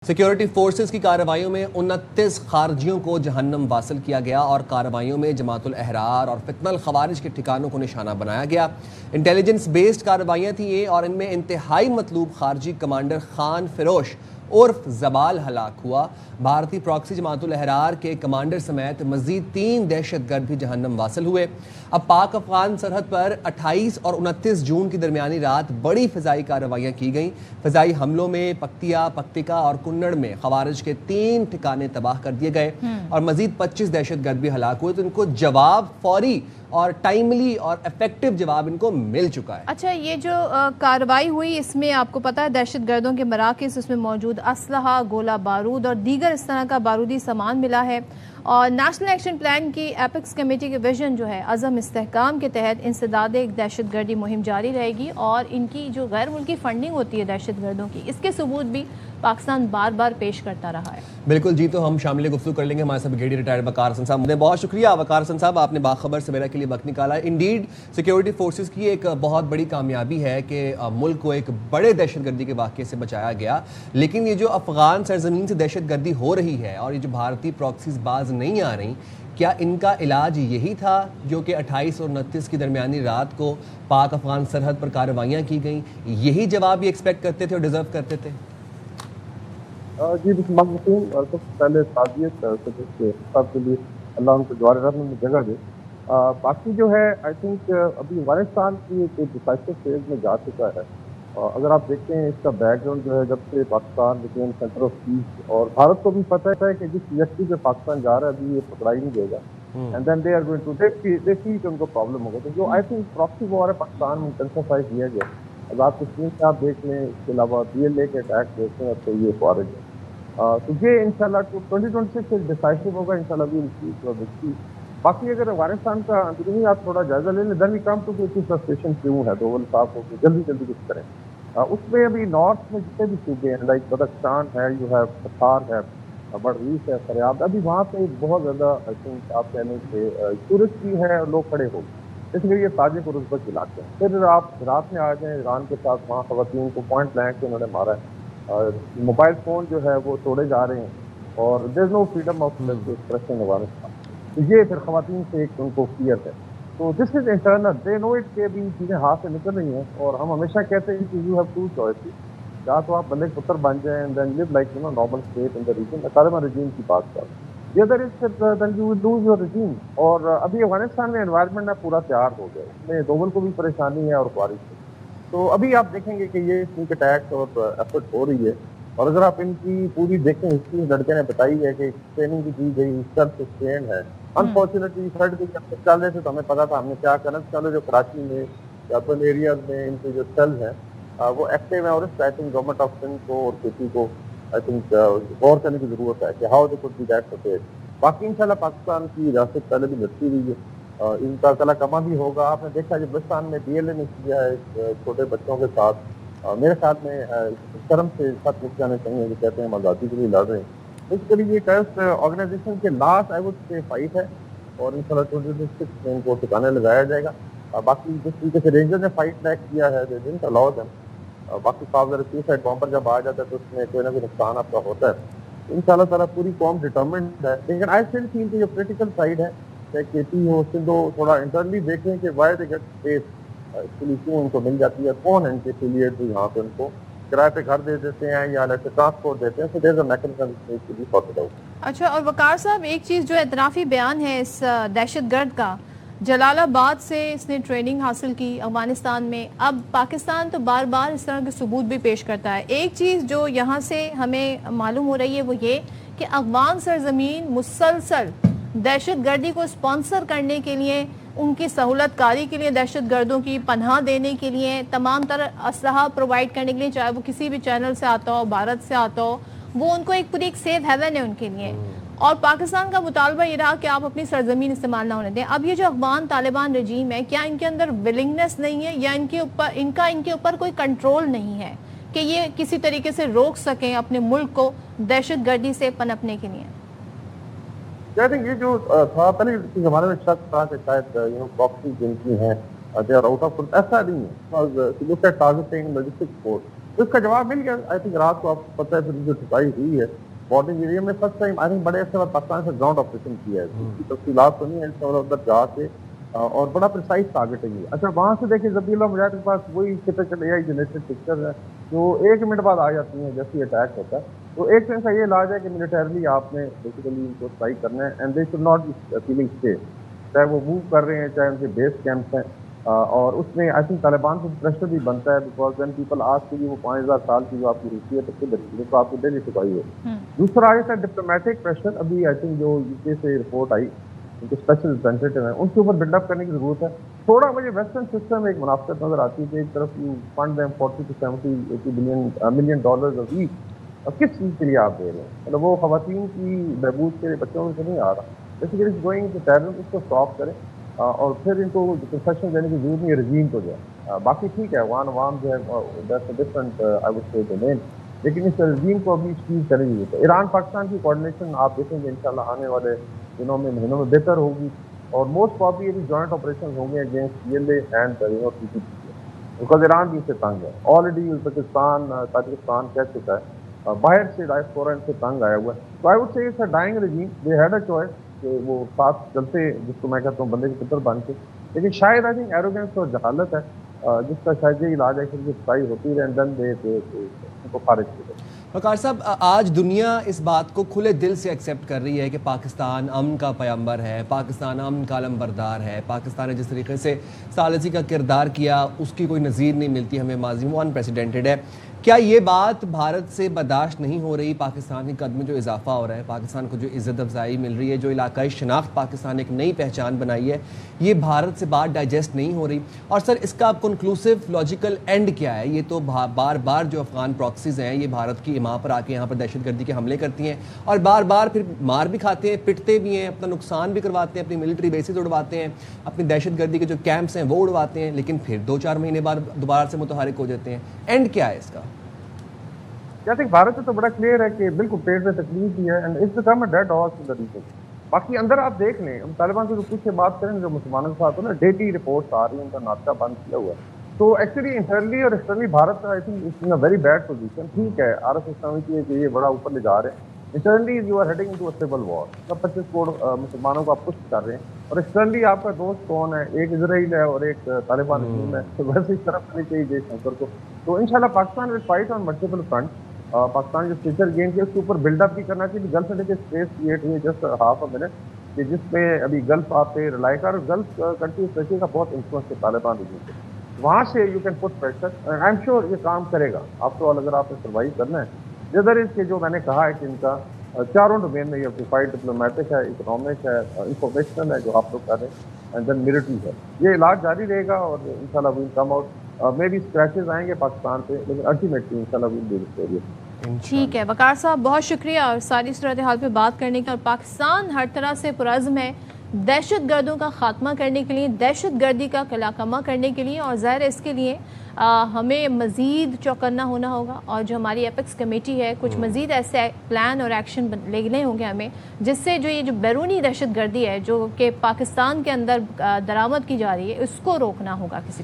Security forces کی کارروائیوں میں 29 خارجیوں کو جہنم واصل کیا گیا اور کارروائیوں میں جماعت الاحرار اور فتنہ الخوارج کے ٹھکانوں کو نشانہ بنایا گیا۔ انٹیلیجنس بیسڈ کارروائیاں تھیں یہ، اور ان میں انتہائی مطلوب خارجی کمانڈر خان فروش عرف زبال ہلاک ہوا۔ بھارتی پراکسی جماعت الاحرار کے کمانڈر سمیت مزید 3 دہشت گرد بھی جہنم واصل ہوئے۔ اب پاک افغان سرحد پر 28 اور 29 جون کی درمیانی رات بڑی فضائی کارروائیاں کی گئیں۔ فضائی حملوں میں پکتیا، پکتیکا اور کنڑ میں خوارج کے 3 ٹھکانے تباہ کر دیے گئے اور مزید 25 دہشت گرد بھی ہلاک ہوئے۔ تو ان کو جواب فوری اور ٹائملی اور افیکٹو جواب ان کو مل چکا ہے۔ اچھا، یہ جو کارروائی ہوئی اس میں آپ کو پتا ہے دہشت گردوں کے مراکز، اس میں موجود اسلحہ، گولہ بارود اور دیگر اس طرح کا بارودی سامان ملا ہے، اور نیشنل ایکشن پلان کی ایپکس کمیٹی کے ویژن جو ہے عزم استحکام کے تحت انسداد ایک دہشت گردی مہم جاری رہے گی، اور ان کی جو غیر ملکی فنڈنگ ہوتی ہے دہشت گردوں کی، اس کے ثبوت بھی پاکستان بار بار پیش کرتا رہا ہے۔ بالکل جی، تو ہم شامل گفتگو کر لیں گے ہمارے ساتھ بریگیڈیئر ریٹائرڈ وقار حسن صاحب۔ بہت شکریہ وقار حسن صاحب، آپ نے باخبر سویرا کے لیے وقت نکالا ہے۔ انڈیڈ سیکیورٹی فورسز کی ایک بہت بڑی کامیابی ہے کہ ملک کو ایک بڑے دہشت گردی کے واقعے سے بچایا گیا، لیکن یہ جو افغان سرزمین سے دہشت گردی ہو رہی ہے اور یہ جو بھارتی پراکسیز باز نہیں آ رہی، کیا ان کا علاج یہی تھا جو کہ 28 اور 29 کی درمیانی رات کو پاک افغان سرحد پر کارروائیاں کی گئیں؟ یہی جواب یہ ایکسپیکٹ کرتے تھے اور ڈیزرو کرتے تھے؟ جی بسم اللہ الرحمن الرحیم۔ سب سے پہلے تعزیت کے صاحب کے لیے اللہ ان کو جوار رحمت میں جگہ دے۔ باقی جو ہے آئی تھنک ابھی افغانستان کی ایک ڈیسائسو فیز میں جا چکا ہے۔ اگر آپ دیکھتے ہیں اس کا بیک گراؤنڈ جو ہے، جب سے Pakistan became centre of peace, اور بھارت کو بھی پتہ ہے کہ جس ٹریجیکٹری پہ پاکستان جا رہا ہے ابھی یہ پکڑا ہی نہیں دے گا، and then they are going to دیکھی کہ ان کو پرابلم ہوگا۔ تو جو آئی تھنک پراکسی وار ہے پاکستان میں انٹینسیفائی کیا گیا۔ اب آپ کشمیر سے آپ دیکھ لیں، اس کے علاوہ DLA کے اٹیک دیکھ لیں، اب تو یہ فوارج ہے۔ تو یہ انشاءاللہ 2026 ایک ڈیسائسو ہوگا انشاءاللہ بھی ان کی وکٹری۔ باقی اگر افغانستان کا اندرونی آپ تھوڑا جائزہ لے لیں، دین وی کم ٹو کہ فرسٹریشن کیوں ہے، دوول صاحب کو کہ جلدی کچھ کریں۔ اس میں ابھی نارتھ میں جتنے بھی صوبے ہیں، لائک بدخشان ہے، جو ہے پٹھار ہے، بڑھریس ہے، فریاب، ابھی وہاں پہ بہت زیادہ آئی تھنک آپ کہہ لیں کہ ٹورسٹ بھی ہے اور لوگ کھڑے ہو گئے، اس لیے یہ تاجک اور ازبک علاقے ہیں۔ پھر آپ عراق میں آ جائیں، ایران کے ساتھ وہاں خواتین کو پوائنٹ بلینک انہوں نے مارا ہے، موبائل فون جو ہے وہ توڑے جا رہے ہیں، اور دیر از نو فریڈم آف ایکسپریشن افغانستان۔ تو یہ پھر خواتین سے ایک ان کو فیئر ہے۔ تو دس is internal, they know it کہ ابھی چیزیں ہاتھ سے نکل رہی ہیں، اور ہم ہمیشہ کہتے ہیں کہ یو ہیو 2 choices، یا تو آپ بندے پتر بن جائیں and then live like normal state in the region, Taliban regime کی بات کر دی other is then you will lose your regime. اور ابھی افغانستان میں انوائرمنٹ ہے پورا تیار ہو گیا، اس میں دوول کو بھی پریشانی ہے اور خوارج کو۔ تو ابھی آپ دیکھیں گے کہ یہ سنیک اٹیک اور ایفرٹ ہو رہی ہے، اور اگر آپ ان کی پوری دیکھیں ہسٹری، لڑکے نے بتائی ہے کہ ٹریننگ کی دی گئی، سیلف سسٹینڈ ہے۔ انفارچونیٹلی تھرڈ کے جب تک چل رہے تھے تو ہمیں پتا تھا ہم نے کیا کرنا چلو، جو کراچی میں اربن ایریاز میں ان کے جو سیل ہیں وہ ایکٹیو ہیں، اور اس I think government of Sindh کو اور کسی کو آئی تھنک غور کرنے کی ضرورت ہے کہ how they could be that prepared. باقی انشاءاللہ پاکستان کی ریاست پہلے بھی لڑتی ہوئی ہے، ان کا کلا کما بھی ہوگا۔ آپ نے دیکھا جب بلوچستان میں DLA نے کیا ہے چھوٹے بچوں کے ساتھ، میرے خیال میں شرم سے ساتھ لکھ جانے چاہیے کہ کہتے ہیں ہم آزادی کے لیے لڑ رہے ہیں۔ بیسیکلی یہ ٹیررسٹ آرگنائزیشن کے لاسٹ آئی وڈ سے فائٹ ہے، اور انشاءاللہ 2026 میں ان کو ٹھکانے لگایا جائے گا۔ باقی جس طریقے سے رینجر نے فائٹ بیک کیا ہے، دن الاؤ دم، باقی صاحب ذرا سوسائڈ بامبر جب آ جاتا ہے تو اس میں کوئی نہ کوئی نقصان آپ کا ہوتا ہے۔ انشاءاللہ تعالیٰ پوری قوم ڈٹرمنڈ ہے، لیکن آئی اسٹل فیل کہ جو پولیٹیکل سائڈ ہے، چاہے KP ہو، سندھ ہو، تھوڑا انٹرنلی دیکھیں کہ why they get space, actually کیوں ان کو مل جاتی ہے، کون ہے ان کے ایفیلیٹ جو یہاں پہ ان کو کرائے پہ گھر دے دیتے ہیں یا ایسے ٹرانسپورٹ دیتے ہیں۔ So there is a mechanism to be sorted out. اچھا، اور وقار صاحب ایک چیز جو اعترافی بیان ہے اس دہشت گرد کا، جلال آباد سے اس نے ٹریننگ حاصل کی افغانستان میں، اب پاکستان تو بار بار اس طرح کے ثبوت بھی پیش کرتا ہے۔ ایک چیز جو یہاں سے ہمیں معلوم ہو رہی ہے وہ یہ کہ افغان سرزمین مسلسل دہشت گردی کو اسپانسر کرنے کے لیے، ان کی سہولت کاری کے لیے، دہشت گردوں کی پناہ دینے کے لیے، تمام تر اسلحہ پرووائڈ کرنے کے لیے، چاہے وہ کسی بھی چینل سے آتا ہو، بھارت سے آتا ہو، وہ ان کو ایک پوری ایک سیف ہیون ہے ان کے لیے، اور پاکستان کا مطالبہ یہ رہا کہ آپ اپنی سرزمین استعمال نہ ہونے دیں۔ اب یہ جو افغان طالبان رجیم ہے، کیا ان کے اندر ولنگنس نہیں ہے، یا ان کے اوپر کوئی کنٹرول نہیں ہے کہ یہ کسی طریقے سے روک سکیں اپنے ملک کو دہشت گردی سے پنپنے کے لیے؟ یہ جو تھا پہلے کے زمانے میں شک تھا کہ شاید پراکسی جن کی ہیں دے آر آؤٹ آف، ایسا نہیں ہے۔ Look at targeting logistic force, تو اس کا جواب مل گیا. آئی تھنک رات کو آپ کو پتہ ہے پھر جو ٹھکائی ہوئی ہے بارڈرنگ ایریا میں فرسٹ ٹائم آئی تھنک بڑے عرصے بعد پاکستان سے گراؤنڈ آپریشن کیا ہے. اس کی تفصیلات تو نہیں ہے ادھر جا کے اور بڑا پرسائز ٹارگیٹ ہے یہ. اچھا وہاں سے دیکھیں ذبیح اللہ مجاہد کے پاس وہی ٹپیکل اے آئی جنریٹڈ پکچر ہے جو 1 منٹ بعد آ جاتی ہیں جیسے اٹیک ہوتا ہے. تو ایک سینس کا یہ علاج ہے کہ ملیٹرلی آپ نے بیسیکلی ان کو اسٹرائک کرنا ہے and they should not be feeling safe, چاہے وہ موو کر رہے ہیں چاہے ان کے بیس کیمپس ہیں. اور اس میں آئی تھنک طالبان کو پریشر بھی بنتا ہے بیکاز وین پیپل آج کے لیے وہ 5000 سال کی جو آپ کی روسی ہے تو آپ کو ڈیلی چکائی ہے. دوسرا آگے تھا ڈپلومیٹک پریشر. ابھی آئی تھنک جو یو کے سے رپورٹ آئی ان کے اسپیشل ریپرزینٹیٹیو ہیں ان کے اوپر بلڈ اپ کرنے کی ضرورت ہے. تھوڑا مجھے ویسٹرن سسٹم میں ایک منافقت نظر آتی ہے کہ ایک طرف you fund them 40 to 70 million dollars of each, اور کس چیز کے لیے آپ دے رہے ہیں؟ مطلب وہ خواتین کی بہبود کے بچوں میں سے نہیں آ رہا. بیسیکلی گوئنگ ٹو ٹیررزم, اس کو اسٹاپ کریں اور پھر ان کو کنسیشن دینے کی ضرورت نہیں ہے رجیم کو جو ہے. باقی ٹھیک ہے وان عوام جو ہے that's a different I would سے ڈومین, لیکن اس رجیم کو ابھی چیز کرنے کی ضرورت ہے. ایران پاکستان کی کوآرڈینیشن آپ دیکھیں گے انشاءاللہ آنے والے دنوں میں مہینوں میں بہتر ہوگی اور موسٹ پرابلی یہ جوائنٹ آپریشن ہوں گے against P L A and P T P, because Iran بھی اس سے تنگ ہے. آلریڈی ازبکستان تاجکستان کہہ چکا ہے, باہر سے ڈائسپورا ان سے تنگ آیا ہوا ہے. تو I would say it's a dying regime, they had a choice کہ وہ ساتھ چلتے جس کو میں کہتا ہوں بندے کے پتر بن کے, لیکن شاید آئی تھنک ایروگینس اور جہالت ہے جس کا شاید یہ علاج ہے کہ صفائی ہوتی رہے دن دے ان کو خارج کر. وقار صاحب, آج دنیا اس بات کو کھلے دل سے ایکسیپٹ کر رہی ہے کہ پاکستان امن کا پیمبر ہے, پاکستان امن کا علم بردار ہے. پاکستان نے جس طریقے سے ثالثی کا کردار کیا اس کی کوئی نظیر نہیں ملتی ہمیں ماضی میں, انپریسیڈنٹڈ ہے. کیا یہ بات بھارت سے برداشت نہیں ہو رہی؟ پاکستان کی قد میں جو اضافہ ہو رہا ہے, پاکستان کو جو عزت افزائی مل رہی ہے, جو علاقائی شناخت پاکستان نے ایک نئی پہچان بنائی ہے, یہ بھارت سے بات ڈائجسٹ نہیں ہو رہی؟ اور سر اس کا کنکلوسیو لاجیکل اینڈ کیا ہے؟ یہ تو بار بار جو افغان پراکسیز ہیں یہ بھارت کی ماں پر آ کے یہاں پر دہشت گردی کے حملے کرتی ہیں اور بار بار پھر مار بھی کھاتے ہیں, پٹتے بھی ہیں, اپنا نقصان بھی کرواتے ہیں, اپنی ملٹری بیسز اڑواتے ہیں, اپنی دہشت گردی کے جو کیمپس ہیں وہ اڑواتے ہیں, لیکن پھر 2-4 مہینے بعد دوبارہ سے متحرک ہو جاتے ہیں. اینڈ کیا ہے اس کا؟ I think بھارت سے تو بڑا کلیئر ہے کہ بالکل پیٹ میں تکلیف بھی ہے and it's become a dead horse in the region. باقی اندر آپ دیکھ لیں, ہم طالبان سے کچھ سے بات کریں جو مسلمانوں کے ساتھ ہو نا, ڈیٹی رپورٹس آ رہی ہیں, ان کا ناطقہ بند کیا ہوا ہے. تو ایکچولی انٹرنلی اور externally Bharat I think it's in a very bad position. ٹھیک ہے آر ایس ایس سمجھتی ہے کہ یہ بڑا اوپر لے جا رہے ہیں, internally you are heading into a civil war. 25 crore مسلمانوں کو آپ پش کر رہے ہیں اور ایکسٹرنلی آپ کا دوست کون ہے, ایک اسرائیل ہے اور ایک طالبان حکومت ہے, تو ویسے اس طرف نہیں چاہیے جے شنکر کو. تو انشاءاللہ Pakistan will fight on multiple front. Pakistan جو فیوچر گیم کے اس کے اوپر بلڈ اپ بھی کرنا چاہیے. گلف انڈیا کے اسپیس کریٹ ہوئی جسٹ ہاف اے منٹ کہ جس میں ابھی گلف آپ پہ رلائی کر, گلف کنٹری اسپیشلی کا بہت انفلوئنس ہے طالبان رجیم سے, وہاں سے you can put pressure. I am sure یہ کام کرے گا. آپ تو اگر آپ نے سروائیو کرنا ہے جدر اس کے جو میں نے کہا ہے کہ ان کا چاروں ڈومین میں یہ فائٹ ڈپلومیٹک ہے, اکنامک ہے, انفارمیشنل ہے جو آپ لوگ کر رہے ہیں, اینڈ دین ملٹری ہے. یہ علاج جاری رہے گا اور انشاءاللہ we'll come out. May be scratches آئیں گے پاکستان پہ, لیکن الٹیمیٹلی انشاءاللہ ویل بی وکٹوریس. ٹھیک ہے وقار صاحب, بہت شکریہ اور ساری صورتحال پہ بات کرنے کا. اور پاکستان ہر طرح سے پرعزم ہے دہشت گردوں کا خاتمہ کرنے کے لیے, دہشت گردی کا قلعہ کما کرنے کے لیے, اور ظاہر اس کے لیے ہمیں مزید چوکنا ہونا ہوگا. اور جو ہماری ایپیکس کمیٹی ہے کچھ مزید ایسے پلان اور ایکشن لینے ہوں گے ہمیں, جس سے جو یہ جو بیرونی دہشت گردی ہے جو کہ پاکستان کے اندر درآمد کی جا رہی ہے اس کو روکنا ہوگا کسی